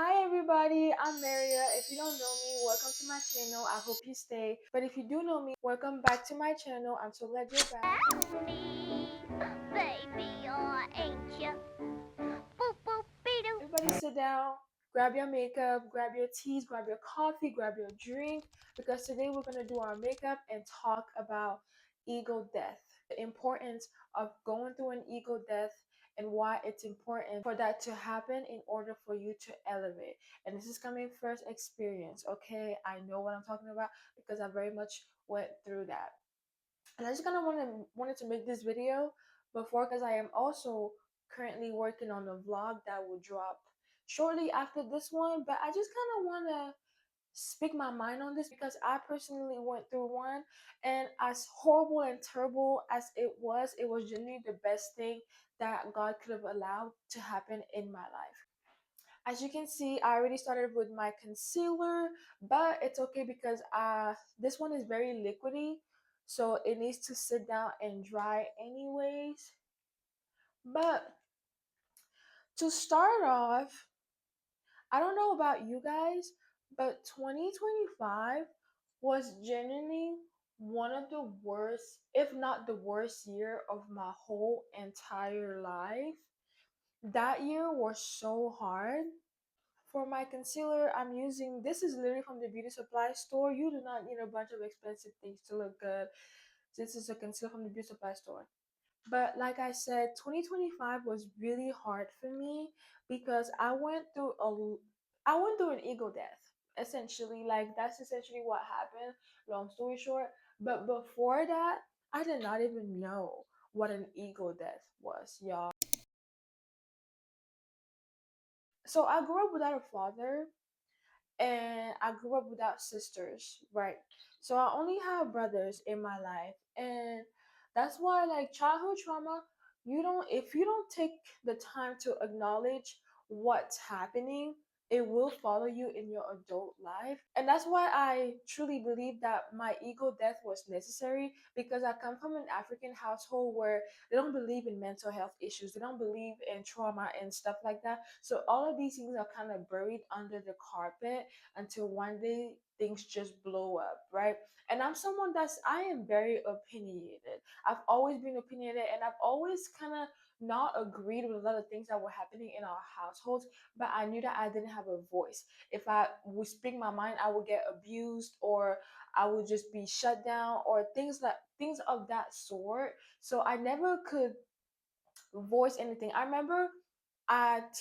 Hi everybody, I'm Maria. If you don't know me, welcome to my channel. I hope you stay. But if you do know me, welcome back to my channel. I'm so glad you're back. Me, baby, or ain't you? Boop boop be doo. Everybody sit down, grab your makeup, grab your teas, grab your coffee, grab your drink, because today we're going to do our makeup and talk about ego death. The importance of going through an ego death and why it's important for that to happen in order for you to elevate. And this is coming first experience, okay? I know what I'm talking about because I very much went through that. And I just kind of wanted to make this video before because I am also currently working on a vlog that will drop shortly after this one. But I just kind of want to speak my mind on this because I personally went through one, and as horrible and terrible as it was genuinely the best thing that God could have allowed to happen in my life. As you can see, I already started with my concealer, but it's okay because this one is very liquidy, so it needs to sit down and dry anyways. But to start off, I don't know about you guys, but 2025 was genuinely one of the worst, if not the worst year of my whole entire life. That year was so hard. For my concealer, I'm using this is literally from the beauty supply store. You do not need a bunch of expensive things to look good. This is a concealer from the beauty supply store. But like I said, 2025 was really hard for me because I went through an ego death. Essentially, like that's essentially what happened. Long story short, but before that, I did not even know what an ego death was, y'all. So I grew up without a father and I grew up without sisters, right? So I only have brothers in my life, and that's why like childhood trauma, you don't if you don't take the time to acknowledge what's happening, it will follow you in your adult life. And that's why I truly believe that my ego death was necessary because I come from an African household where they don't believe in mental health issues. They don't believe in trauma and stuff like that. So all of these things are kind of buried under the carpet until one day things just blow up, right? And I am very opinionated. I've always been opinionated, and I've always kind of not agreed with a lot of things that were happening in our households, but I knew that I didn't have a voice. If I would speak my mind, I would get abused, or I would just be shut down, or things of that sort. So I never could voice anything. I remember at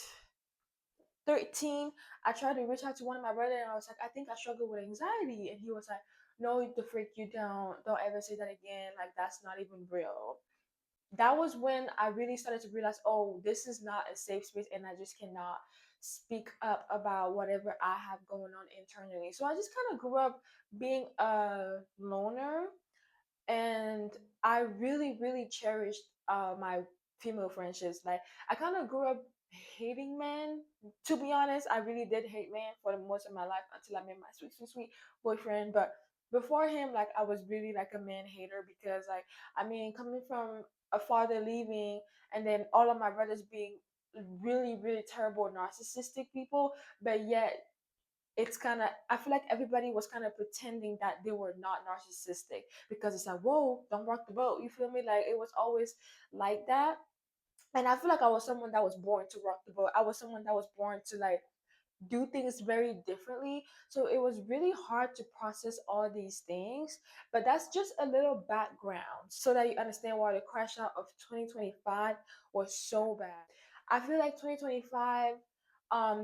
13, I tried to reach out to one of my brothers, and I was like, I think I struggle with anxiety. And he was like, no, to freak you down. Don't ever say that again. Like, that's not even real. That was when I really started to realize, oh, this is not a safe space, and I just cannot speak up about whatever I have going on internally. So I just kind of grew up being a loner, and I really, really cherished my female friendships. Like I kind of grew up hating men. To be honest, I really did hate men for the most of my life until I met my sweet, sweet, sweet boyfriend. But before him, like I was really like a man hater because, like, I mean, coming from a father leaving and then all of my brothers being really, really terrible narcissistic people, but yet it's kind of I feel like everybody was kind of pretending that they were not narcissistic because it's like, whoa, don't rock the boat, you feel me? Like it was always like that. And I feel like I was someone that was born to rock the boat. I was someone that was born to like do things very differently. So it was really hard to process all these things. But that's just a little background so that you understand why the crash out of 2025 was so bad. I feel like 2025,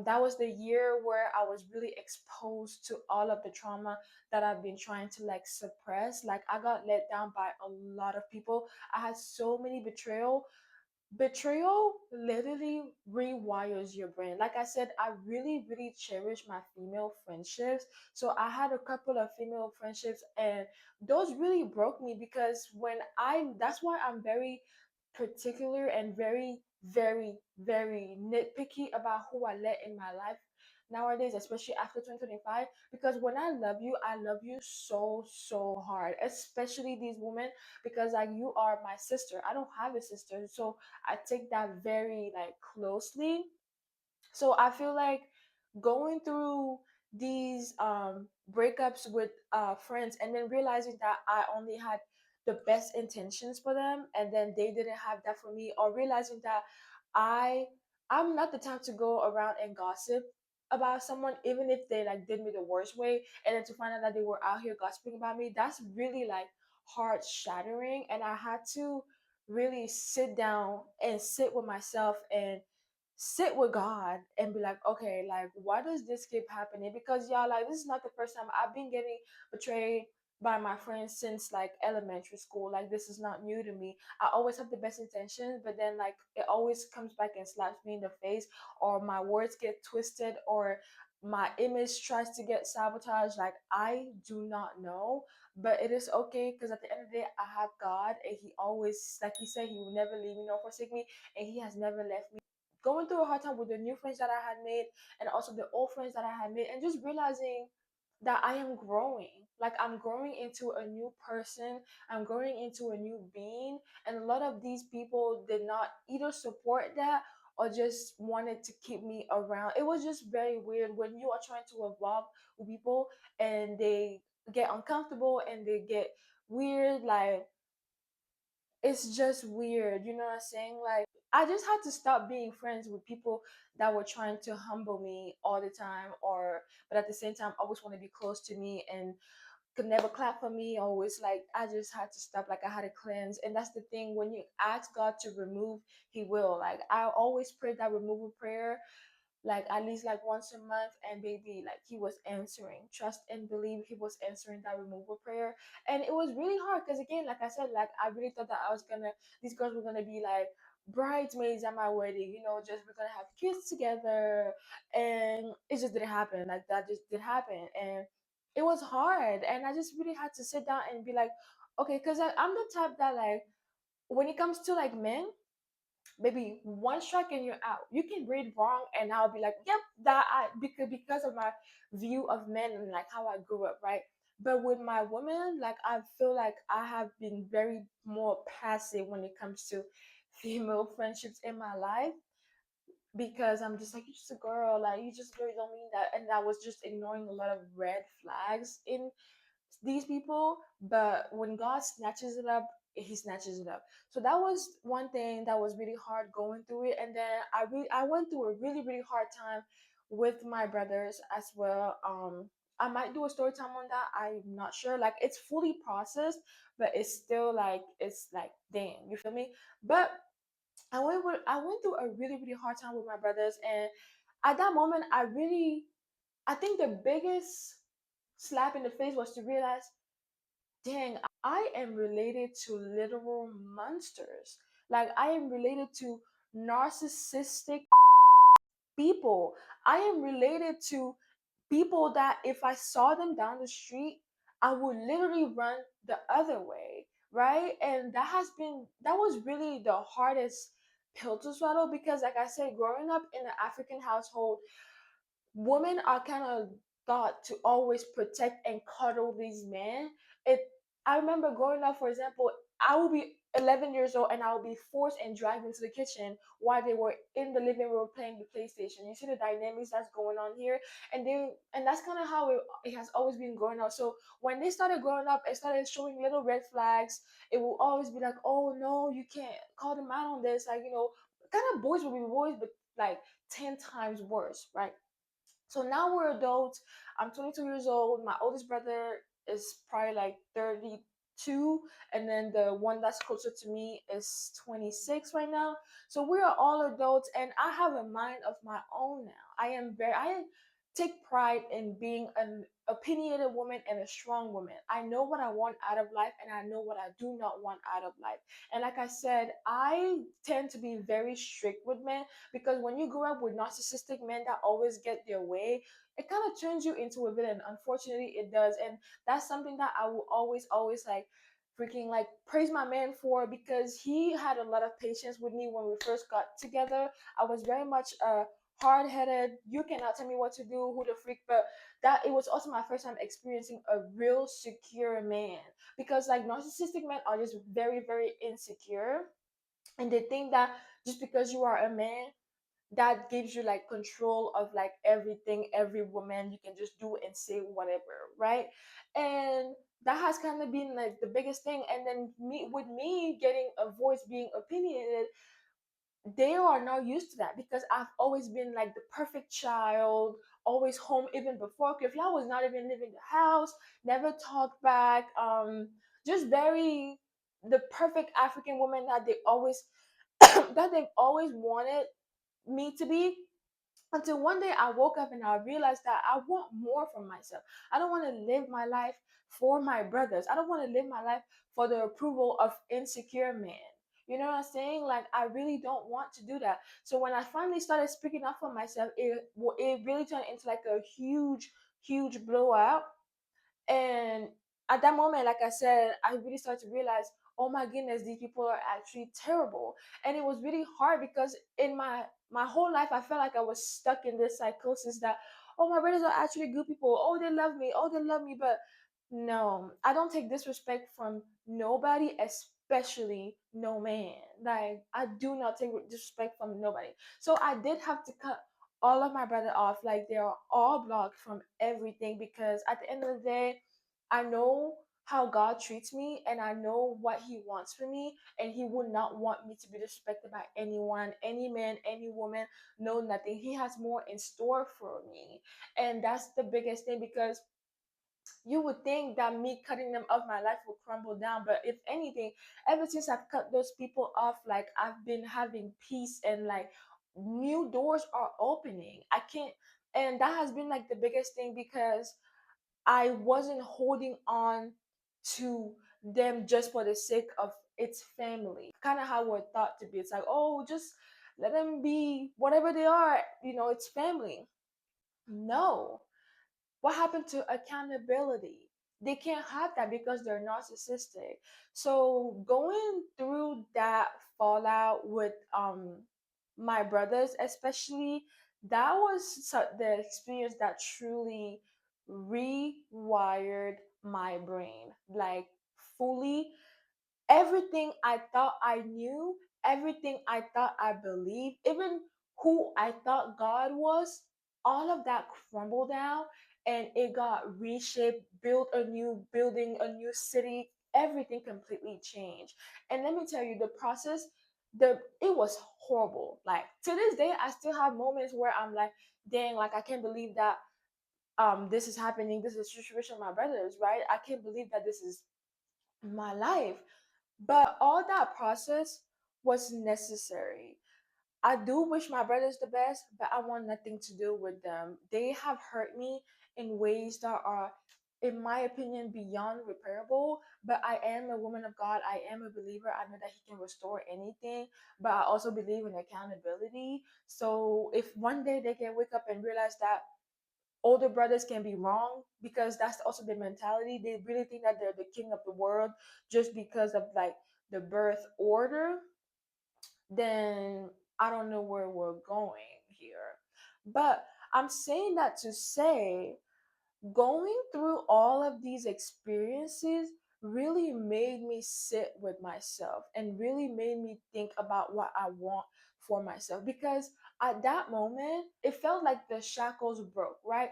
that was the year where I was really exposed to all of the trauma that I've been trying to like suppress. Like I got let down by a lot of people. I had so many betrayal literally rewires your brain. Like I said, I really, really cherish my female friendships. So I had a couple of female friendships, and those really broke me because that's why I'm very particular and very, very, very nitpicky about who I let in my life nowadays, especially after 2025. Because when I love you so, so hard, especially these women, because like you are my sister. I don't have a sister. So I take that very like closely. So I feel like going through these breakups with friends, and then realizing that I only had the best intentions for them, and then they didn't have that for me, or realizing that I I'm not the type to go around and gossip about someone, even if they like did me the worst way, and then to find out that they were out here gossiping about me, that's really like heart shattering. And I had to really sit down and sit with myself and sit with God and be like, okay, like why does this keep happening? Because y'all, like, this is not the first time I've been getting betrayed by my friends since like elementary school. Like, this is not new to me. I always have the best intentions, but then like it always comes back and slaps me in the face, or my words get twisted, or my image tries to get sabotaged. Like, I do not know, but it is okay, because at the end of the day, I have God, and He always, like He said, He will never leave me nor forsake me, and He has never left me. Going through a hard time with the new friends that I had made, and also the old friends that I had made, and just realizing that I am growing. Like, I'm growing into a new person, I'm growing into a new being, and a lot of these people did not either support that or just wanted to keep me around. It was just very weird when you are trying to evolve with people and they get uncomfortable and they get weird. Like, it's just weird, you know what I'm saying? Like, I just had to stop being friends with people that were trying to humble me all the time, or but at the same time always want to be close to me and could never clap for me. Always, like, I just had to stop. Like, I had to cleanse. And that's the thing, when you ask God to remove, He will. Like, I always pray that removal prayer, like at least like once a month, and baby, like He was answering. Trust and believe, He was answering that removal prayer. And it was really hard, because again, like I said, like I really thought that I was gonna these girls were gonna be like bridesmaids at my wedding, just we're gonna have kids together. And it just didn't happen. Like, that just didn't happen. And it was hard, and I just really had to sit down and be like, okay, because I'm the type that, like, when it comes to like men, maybe one strike and you're out. You can read wrong, and I'll be like, yep, that I because of my view of men and like how I grew up, right? But with my women, like, I feel like I have been very more passive when it comes to female friendships in my life, because I'm just like, you're just a girl, like you just really don't mean that. And I was just ignoring a lot of red flags in these people. But when God snatches it up, He snatches it up. So that was one thing that was really hard going through it. And then I went through a really really hard time with my brothers as well. I might do a story time on that. I'm not sure. Like, it's fully processed, but it's still like, it's like, damn, you feel me? But I went through a really really hard time with my brothers, and at that moment, I think the biggest slap in the face was to realize, dang, I am related to literal monsters. Like, I am related to narcissistic people. I am related to people that if I saw them down the street, I would literally run the other way, right? And that was really the hardest pill to swallow, because, like I said, growing up in an African household, women are kind of thought to always protect and cuddle these men. It I remember growing up, for example, I would be 11 years old and I would be forced and dragged into the kitchen while they were in the living room playing the PlayStation. You see the dynamics that's going on here, and that's kind of how it has always been growing up. So when they started growing up and started showing little red flags, it will always be like, oh no, you can't call them out on this. Like, kind of boys will be boys, but like 10 times worse, right? So now we're adults. I'm 22 years old. My oldest brother is probably like 32. And then the one that's closer to me is 26 right now. So we are all adults, and I have a mind of my own now. I take pride in being an opinionated woman and a strong woman. I know what I want out of life, and I know what I do not want out of life. And like I said, I tend to be very strict with men, because when you grow up with narcissistic men that always get their way, it kind of turns you into a villain. Unfortunately, it does. And that's something that I will always like freaking like praise my man for, because he had a lot of patience with me when we first got together. I was very much hard headed. You cannot tell me what to do, who the freak. But that it was also my first time experiencing a real secure man, because like narcissistic men are just very, very insecure, and they think that just because you are a man, that gives you like control of like everything, every woman, you can just do and say whatever, right? And that has kind of been like the biggest thing. And then me getting a voice, being opinionated, they are now used to that because I've always been like the perfect child, always home even before curfew. I was not even leaving the house, never talked back, just very the perfect African woman that they always that they've always wanted me to be, until one day I woke up and I realized that I want more from myself. I don't want to live my life for my brothers. I don't want to live my life for the approval of insecure men. You know what I'm saying? Like I really don't want to do that. So when I finally started speaking up for myself, it really turned into like a huge blowout. And at that moment, like I said, I really started to realize, oh my goodness, these people are actually terrible. And it was really hard because in my whole life, I felt like I was stuck in this psychosis that, oh, my brothers are actually good people. Oh, they love me. Oh, they love me. But no, I don't take disrespect from nobody, especially no man. Like I do not take disrespect from nobody. So I did have to cut all of my brother off. Like they are all blocked from everything because at the end of the day, I know how God treats me and I know what He wants for me, and He would not want me to be disrespected by anyone, any man, any woman, no nothing. He has more in store for me. And that's the biggest thing because you would think that me cutting them off, my life will crumble down. But if anything, ever since I've cut those people off, like I've been having peace and like new doors are opening. I can't, and that has been like the biggest thing because I wasn't holding on to them just for the sake of its family. Kind of how we're thought to be. It's like, oh, just let them be whatever they are, it's family. No, what happened to accountability? They can't have that because they're narcissistic. So going through that fallout with my brothers, especially, that was the experience that truly rewired my brain, like fully. Everything I thought I knew, everything I thought I believed, even who I thought God was, all of that crumbled down and it got reshaped, built a new building, a new city, everything completely changed. And let me tell you, the process, it was horrible. Like to this day, I still have moments where I'm like, dang, like I can't believe that this is happening. This is the situation of my brothers, right? I can't believe that this is my life. But all that process was necessary. I do wish my brothers the best, but I want nothing to do with them. They have hurt me in ways that are, in my opinion, beyond repairable. But I am a woman of God. I am a believer. I know that He can restore anything, but I also believe in accountability. So if one day they can wake up and realize that older brothers can be wrong, because that's also the mentality. They really think that they're the king of the world just because of like the birth order, then I don't know where we're going here. But I'm saying that to say, going through all of these experiences really made me sit with myself and really made me think about what I want for myself, because at that moment it felt like the shackles broke, right?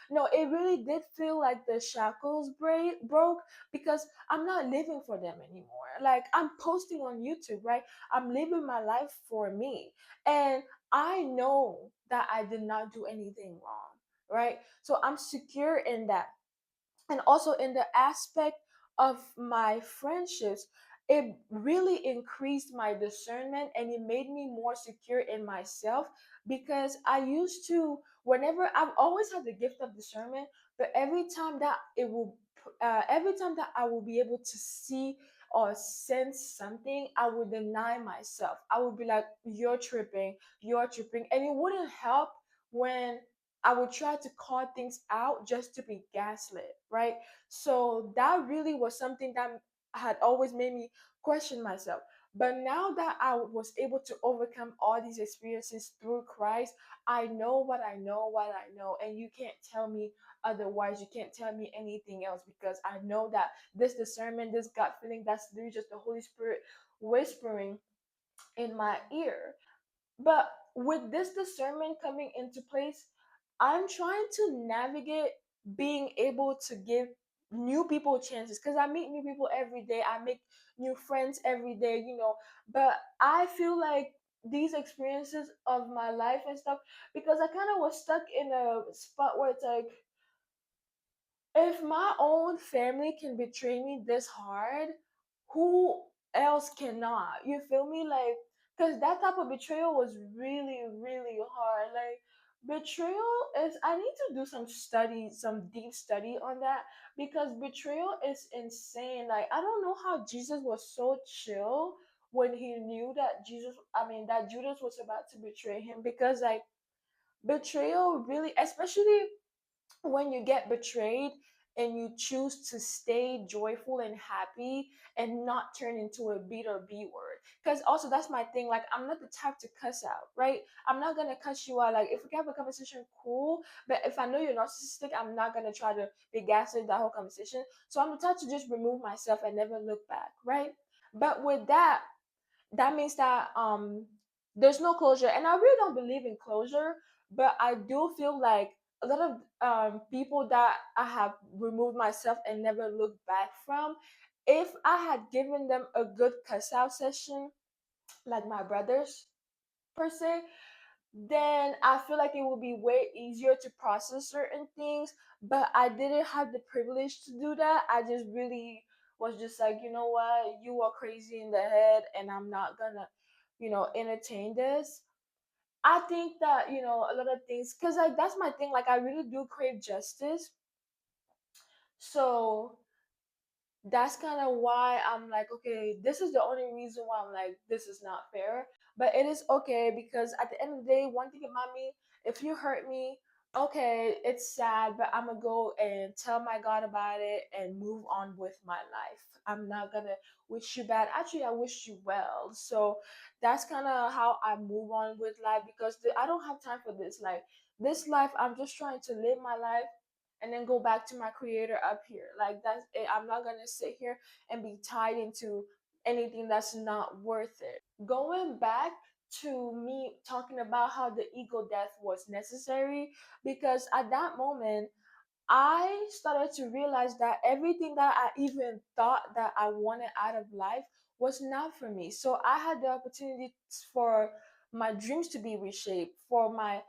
No, it really did feel like the shackles broke, because I'm not living for them anymore. Like I'm posting on YouTube, right? I'm living my life for me. And I know that I did not do anything wrong, right? So I'm secure in that. And also in the aspect of my friendships, it really increased my discernment and it made me more secure in myself, because I used to, whenever, I've always had the gift of discernment, but every time that I will be able to see or sense something, I would deny myself. I would be like, you're tripping, and it wouldn't help when I would try to call things out just to be gaslit, right? So that really was something that had always made me question myself. But now that I was able to overcome all these experiences through Christ, I know what I know, and you can't tell me otherwise. You can't tell me anything else, because I know that this discernment, this gut feeling, that's literally just the Holy Spirit whispering in my ear. But with this discernment coming into place, I'm trying to navigate being able to give new people chances, because I meet new people every day. I make new friends every day, But I feel like these experiences of my life and stuff, because I kind of was stuck in a spot where it's like, if my own family can betray me this hard, who else cannot? You feel me? Like, because that type of betrayal was really, really hard. Like, betrayal is, I need to do some study, some deep study on that, because betrayal is insane. Like, I don't know how Jesus was so chill when he knew that that Judas was about to betray him, because, like, betrayal really, especially when you get betrayed and you choose to stay joyful and happy and not turn into a bitter B word. Because also, that's my thing. Like, I'm not the type to cuss out, right? I'm not gonna cuss you out. Like, if we can have a conversation, cool. But if I know you're narcissistic, I'm not gonna try to be gaslit that whole conversation. So I'm the type to just remove myself and never look back, right? But with that, that means that there's no closure, and I really don't believe in closure, but I do feel like a lot of people that I have removed myself and never looked back from, if I had given them a good cuss out session, like my brothers per se, then I feel like it would be way easier to process certain things. But I didn't have the privilege to do that. I just really was just like, you know what, you are crazy in the head, and I'm not gonna, entertain this. I think that, a lot of things, because, like, that's my thing. Like, I really do crave justice. So that's kind of why I'm like, okay, this is the only reason why I'm like, this is not fair. But it is okay, because at the end of the day, one thing about me, if you hurt me, okay, it's sad, but I'm gonna go and tell my God about it and move on with my life. I'm not gonna wish you bad. Actually, I wish you well. So that's kind of how I move on with life, because I don't have time for this. Like, this life, I'm just trying to live my life and then go back to my creator up here. Like, that's it. I'm not gonna sit here and be tied into anything that's not worth it. Going back to me talking about how the ego death was necessary, because at that moment I started to realize that everything that I even thought that I wanted out of life was not for me. So I had the opportunity for my dreams to be reshaped, for my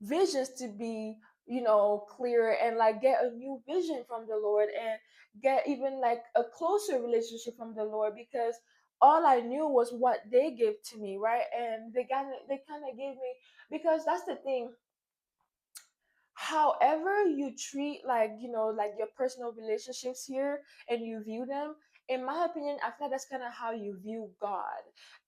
visions to be, clear, and like get a new vision from the Lord, and get even like a closer relationship from the Lord, because all I knew was what they gave to me, right? And they kind of gave me, because that's the thing, however you treat, like, like your personal relationships here, and you view them, in my opinion, I feel like that's kind of how you view God.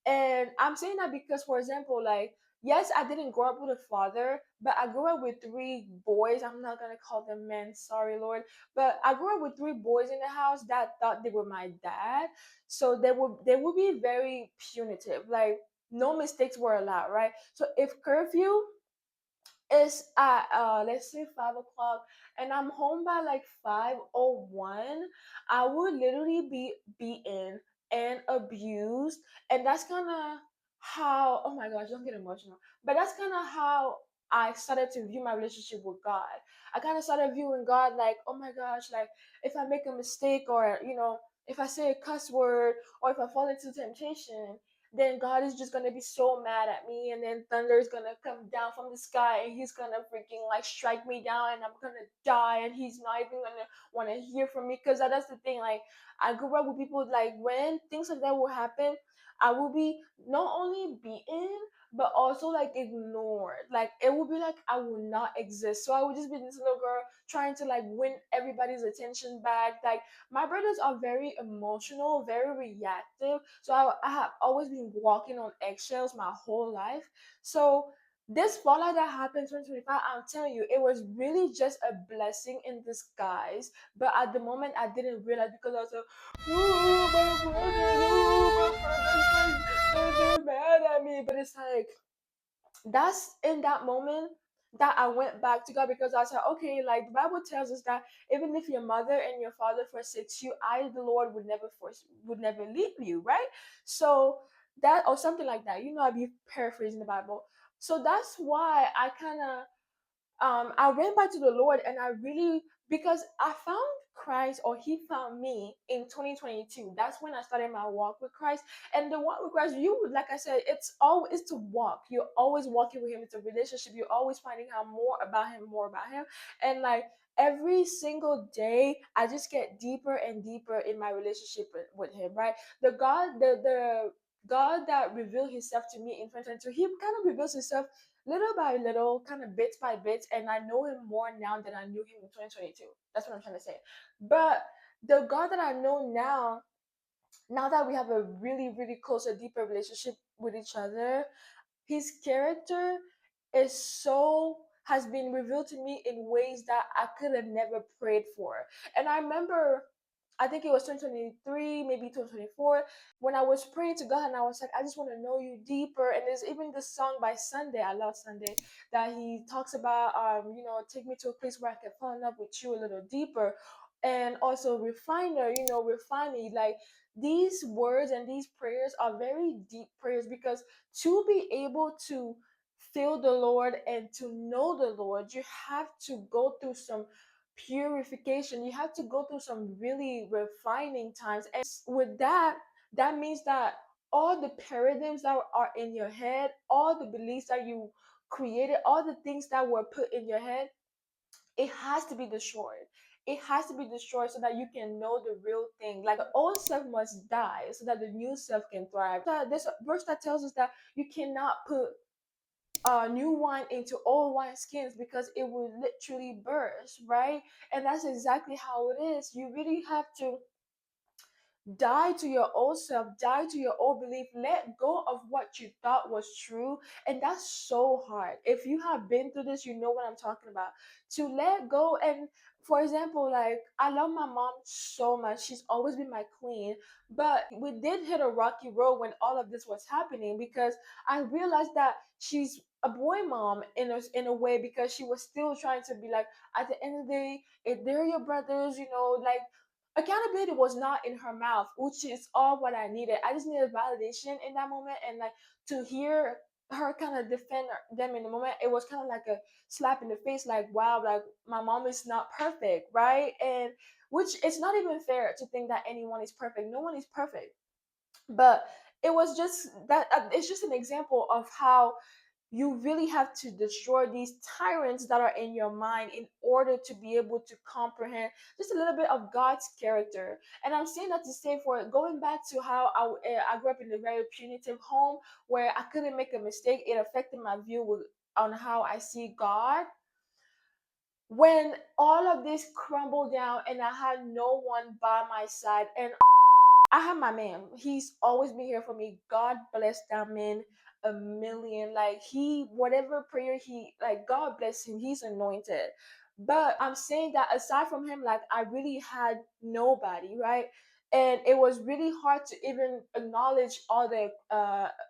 And I'm saying that because, for example, like, yes, I didn't grow up with a father, but I grew up with three boys. I'm not gonna call them men, sorry, Lord. But I grew up with three boys in the house that thought they were my dad. So they would be very punitive, like, no mistakes were allowed, right? So if curfew it's at, let's say, 5 o'clock, and I'm home by like 5:01, I would literally be beaten and abused. And that's kind of how, oh my gosh, don't get emotional, but that's kind of how I started to view my relationship with God. I kind of started viewing God like, oh my gosh, like, if I make a mistake, or if I say a cuss word, or if I fall into temptation, then God is just gonna be so mad at me, and then thunder is gonna come down from the sky, and He's gonna freaking like strike me down, and I'm gonna die, and He's not even gonna want to hear from me. Because that's the thing. Like, I grew up with people, like, when things like that will happen, I will be not only beaten but also like ignored. Like, it would be like I would not exist. So I would just be this little girl trying to like win everybody's attention back. Like, my brothers are very emotional, very reactive. So I have always been walking on eggshells my whole life. So this fallout that happened in 2025, I'm telling you, it was really just a blessing in disguise. But at the moment, I didn't realize, because I was like, oh, my brothers, like, they're mad at me. But it's like, that's in that moment that I went back to God, because I said, okay, like, the Bible tells us that even if your mother and your father forsakes you, I, the Lord, would never leave you, right? So that or something like that. You know, I'd be paraphrasing the Bible. So that's why I kind of I went back to the Lord, and I really, because I found Christ, or He found me in 2022. That's when I started my walk with Christ. And the walk with Christ, you like I said, it's to walk. You're always walking with Him. It's a relationship. You're always finding out more about Him, and like every single day I just get deeper and deeper in my relationship with Him, right? The God that revealed Himself to me in 2022, He kind of reveals Himself little by little, kind of bit by bit, and I know Him more now than I knew Him in 2022. That's what I'm trying to say. But the God that I know now, now that we have a really, really closer, deeper relationship with each other, His character is so has been revealed to me in ways that I could have never prayed for. And I remember, I think it was 2023, maybe 2024, when I was praying to God and I was like, I just want to know you deeper. And there's even this song by Sunday, I love Sunday, that he talks about, take me to a place where I can fall in love with you a little deeper. And also refiner, refine me. Like these words and these prayers are very deep prayers, because to be able to feel the Lord and to know the Lord, you have to go through some purification. You have to go through some really refining times. And with that, that means that all the paradigms that are in your head, all the beliefs that you created, all the things that were put in your head, it has to be destroyed. It has to be destroyed so that you can know the real thing. Like the old self must die so that the new self can thrive. There's a verse that tells us that you cannot put new wine into old wine skins, because it will literally burst, right? And that's exactly how it is. You really have to die to your old self, die to your old belief, let go of what you thought was true. And that's so hard. If you have been through this, you know what I'm talking about. To let go. And for example, like I love my mom so much. She's always been my queen. But we did hit a rocky road when all of this was happening, because I realized that she's a boy mom in a way, because she was still trying to be like, at the end of the day, if they're your brothers, like accountability was not in her mouth, which is all what I needed. I just needed validation in that moment, and like to hear her kind of defend them in the moment, it was kind of like a slap in the face. Like, wow, like my mom is not perfect, right? And which it's not even fair to think that anyone is perfect. No one is perfect, but it was just that it's just an example of how you really have to destroy these tyrants that are in your mind in order to be able to comprehend just a little bit of God's character. And I'm saying that to say, for going back to how I grew up in a very punitive home where I couldn't make a mistake, it affected my view on how I see God. When all of this crumbled down and I had no one by my side, and I have my man. He's always been here for me. God bless that man a million. Like whatever prayer like God bless him. He's anointed. But I'm saying that aside from him, like I really had nobody, right? And it was really hard to even acknowledge all the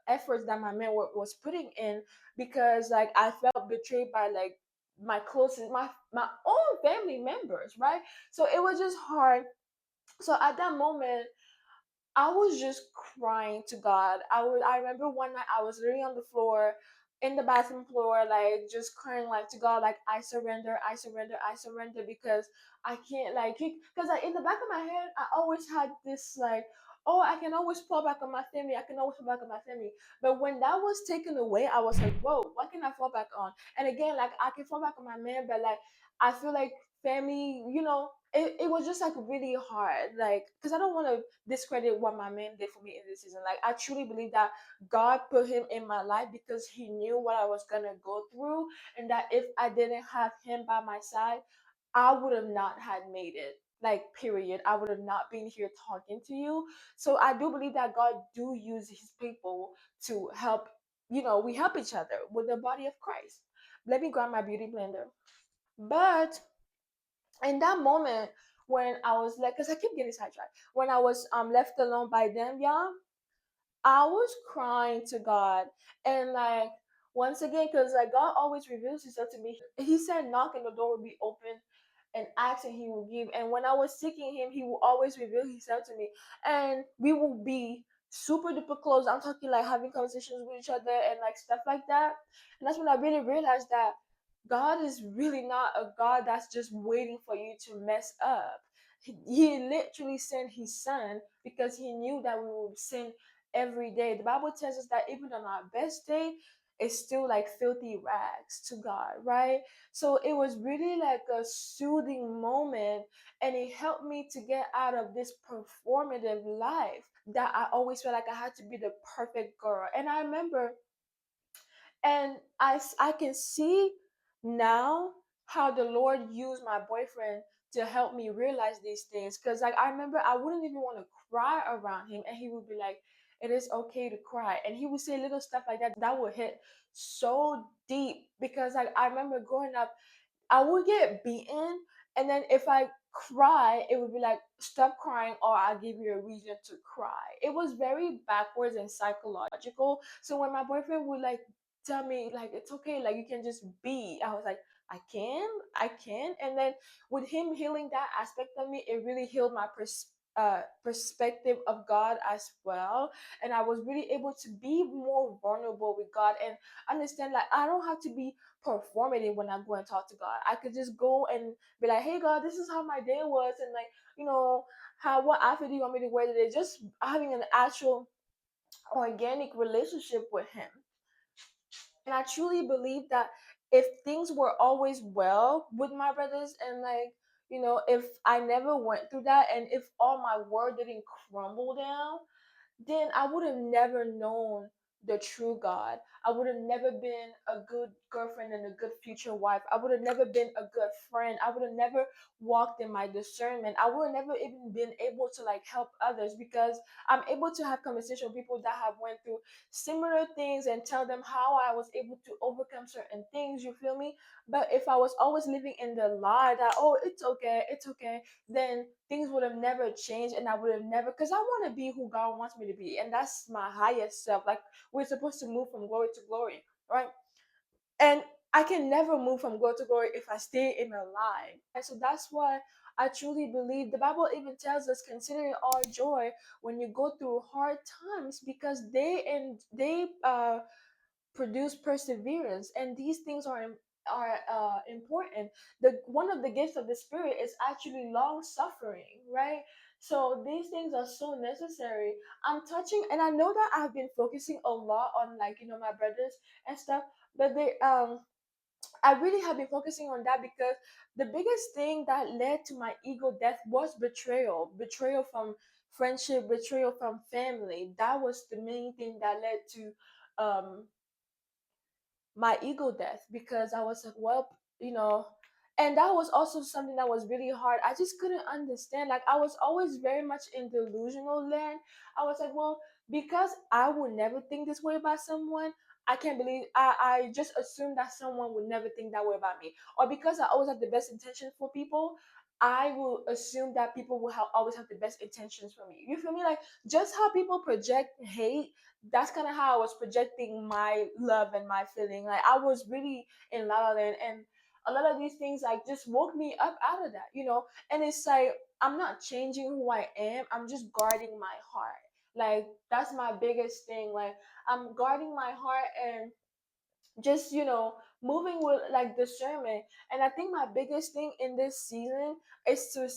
efforts that my man was putting in, because like I felt betrayed by like my closest, my own family members, right? So it was just hard. So at that moment, I was just crying to God. I remember one night I was literally on the floor, in the bathroom floor, like just crying like to God, like I surrender, I surrender, I surrender, because I can't like because like in the back of my head I always had this like, oh, I can always fall back on my family, I can always fall back on my family. But when that was taken away, I was like, whoa, what can I fall back on? And again, like I can fall back on my man, but like I feel like family, it was just like really hard, like because I don't want to discredit what my man did for me in this season. Like I truly believe that God put him in my life because he knew what I was gonna go through, and that if I didn't have him by my side, I would have not had made it. Like period. I would have not been here talking to you. So I do believe that God do use his people to help, we help each other with the body of Christ. Let me grab my beauty blender. But in that moment, when I was like, because I keep getting sidetracked, when I was left alone by them, y'all, I was crying to God. And like once again, because like God always reveals himself to me. He said knock and the door will be open, and ask and he will give. And when I was seeking him, he will always reveal himself to me. And we will be super duper close. I'm talking like having conversations with each other and like stuff like that. And that's when I really realized that God is really not a God that's just waiting for you to mess up. He literally sent his son because he knew that we would sin every day. The Bible tells us that even on our best day, it's still like filthy rags to God, right? So it was really like a soothing moment, and it helped me to get out of this performative life that I always felt like I had to be the perfect girl. And I remember, and I can see now how the Lord used my boyfriend to help me realize these things. Because like I remember I wouldn't even want to cry around him, and he would be like, "It is okay to cry," and he would say little stuff like that would hit so deep. Because like I remember growing up, I would get beaten, and then if I cry, it would be like, stop crying, or I'll give you a reason to cry. It was very backwards and psychological. So when my boyfriend would like tell me like it's okay, like you can just be, I was like, I can. And then with him healing that aspect of me, it really healed my perspective of God as well. And I was really able to be more vulnerable with God and understand like I don't have to be performative when I go and talk to God. I could just go and be like, "Hey God, this is how my day was," and like, you know, how what outfit do you want me to wear today? Just having an actual organic relationship with Him. And I truly believe that if things were always well with my brothers, and like, if I never went through that, and if all my word didn't crumble down, then I would have never known the true God. I would have never been a good girlfriend and a good future wife. I would have never been a good friend. I would have never walked in my discernment. I would have never even been able to like help others, because I'm able to have conversation with people that have went through similar things and tell them how I was able to overcome certain things. You feel me? But if I was always living in the lie that, oh, it's okay, then things would have never changed, and I would have never, because I want to be who God wants me to be, and that's my highest self. Like, we're supposed to move from glory to glory, right? And I can never move from glory to glory if I stay in a lie. And so that's why I truly believe the Bible even tells us, consider it all joy when you go through hard times, because they produce perseverance, and these things are important. The one of the gifts of the Spirit is actually long suffering, right? So these things are so necessary. I'm touching, and I know that I've been focusing a lot on, like, my brothers and stuff, but I really have been focusing on that because the biggest thing that led to my ego death was betrayal from friendship, betrayal from family. That was the main thing that led to um my ego death, because I was like, well, you know, and that was also something that was really hard. I just couldn't understand. Like, I was always very much in delusional land. I was like, well, because I would never think this way about someone, I can't believe I just assumed that someone would never think that way about me. Or because I always have the best intentions for people, I will assume that people will always have the best intentions for me. You feel me? Like, just how people project hate, that's kind of how I was projecting my love and my feeling. Like, I was really in La La Land, and a lot of these things like just woke me up out of that. And it's like, I'm not changing who I am. I'm just guarding my heart. Like, that's my biggest thing. Like, I'm guarding my heart and just moving with like discernment. And I think my biggest thing in this season is to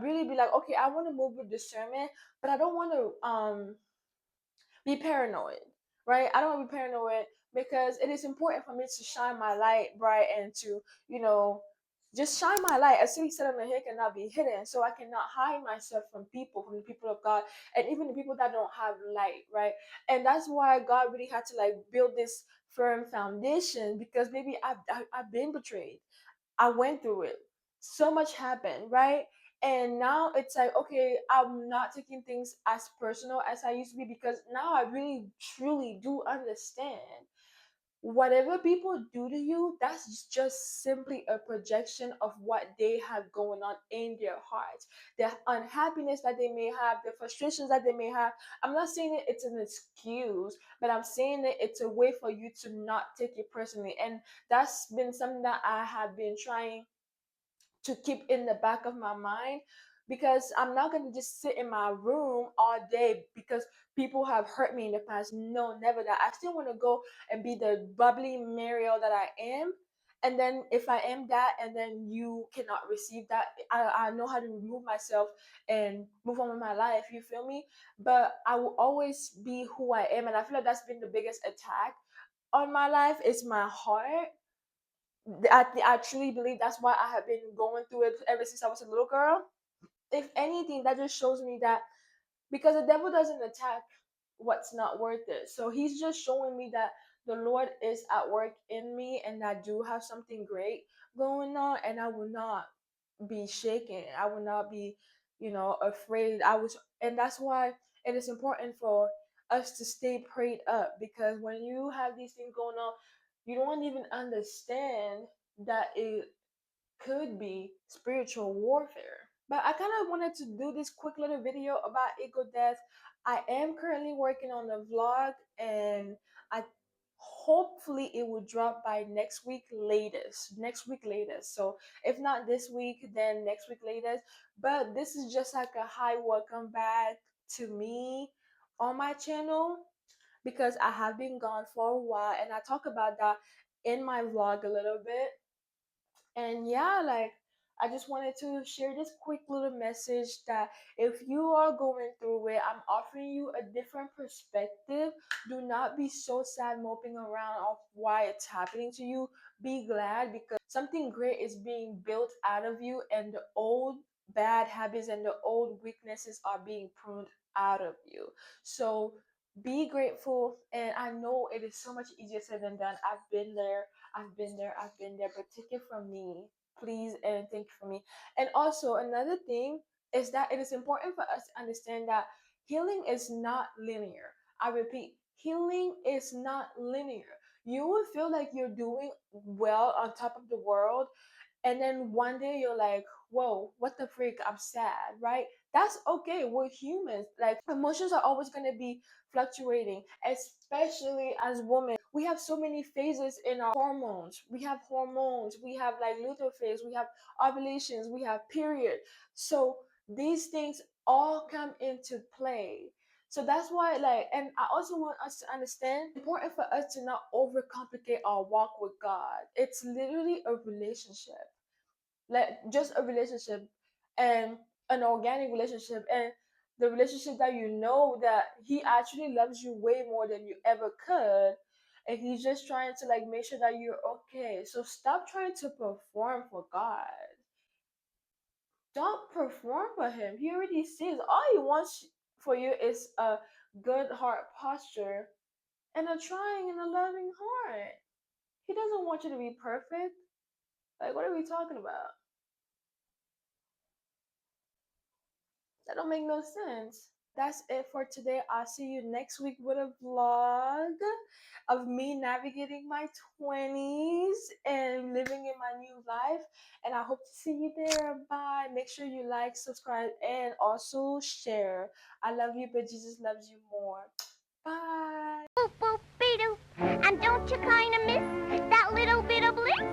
really be like, okay, I want to move with discernment, but I don't want to be paranoid, right? I don't want to be paranoid, because it is important for me to shine my light bright and to, you know, just shine my light. A city set on the hill cannot be hidden. So I cannot hide myself from the people of God, and even the people that don't have light, right? And that's why God really had to like build this firm foundation, because maybe I've been betrayed. I went through it. So much happened, right? And now it's like, okay, I'm not taking things as personal as I used to be, because now I really truly do understand whatever people do to you, that's just simply a projection of what they have going on in their hearts, the unhappiness that they may have, the frustrations that they may have. I'm not saying it's an excuse, but I'm saying that it's a way for you to not take it personally. And that's been something that I have been trying to keep in the back of my mind, because I'm not gonna just sit in my room all day because people have hurt me in the past. No, never that. I still want to go and be the bubbly Mariel that I am. And then if I am that, and then you cannot receive that, I know how to remove myself and move on with my life. You feel me? But I will always be who I am, and I feel like that's been the biggest attack on my life. Is my heart. I truly believe that's why I have been going through it ever since I was a little girl. If anything, that just shows me that because the devil doesn't attack what's not worth it. So he's just showing me that the Lord is at work in me and I do have something great going on, and I will not be shaken. I will not be, afraid. And that's why it is important for us to stay prayed up, because when you have these things going on, you don't even understand that it could be spiritual warfare. But I kind of wanted to do this quick little video about ego death. I am currently working on the vlog, and I hopefully it will drop by next week latest. Next week latest. So if not this week, then next week latest. But this is just like a hi welcome back to me on my channel, because I have been gone for a while, and I talk about that in my vlog a little bit. And yeah, like I just wanted to share this quick little message that if you are going through it, I'm offering you a different perspective. Do not be so sad moping around of why it's happening to you. Be glad, because something great is being built out of you, and the old bad habits and the old weaknesses are being pruned out of you. So be grateful, and I know it is so much easier said than done. I've been there, but take it from me, please, and think for me. And also, another thing is that it is important for us to understand that healing is not linear. I repeat, healing is not linear. You will feel like you're doing well on top of the world, and then one day you're like, whoa, what the freak, I'm sad, right? That's okay, we're humans. Like, emotions are always going to be fluctuating, especially as women. We have so many phases in our hormones. We have like luteal phase, we have ovulations, we have period. So these things all come into play. So that's why, like, and I also want us to understand it's important for us to not overcomplicate our walk with God. It's literally a relationship, like just a relationship, and an organic relationship, and the relationship that you know that He actually loves you way more than you ever could, and He's just trying to like make sure that you're okay. So stop trying to perform for God. Don't perform for Him. He already sees. All He wants for you is a good heart posture and a trying and a loving heart. He doesn't want you to be perfect. Like, what are we talking about? That don't make no sense. That's it for today. I'll see you next week with a vlog of me navigating my 20s and living in my new life. And I hope to see you there. Bye. Make sure you like, subscribe, and also share. I love you, but Jesus loves you more. Bye. Boop boop be doo. And don't you kinda miss that little bit of bliss?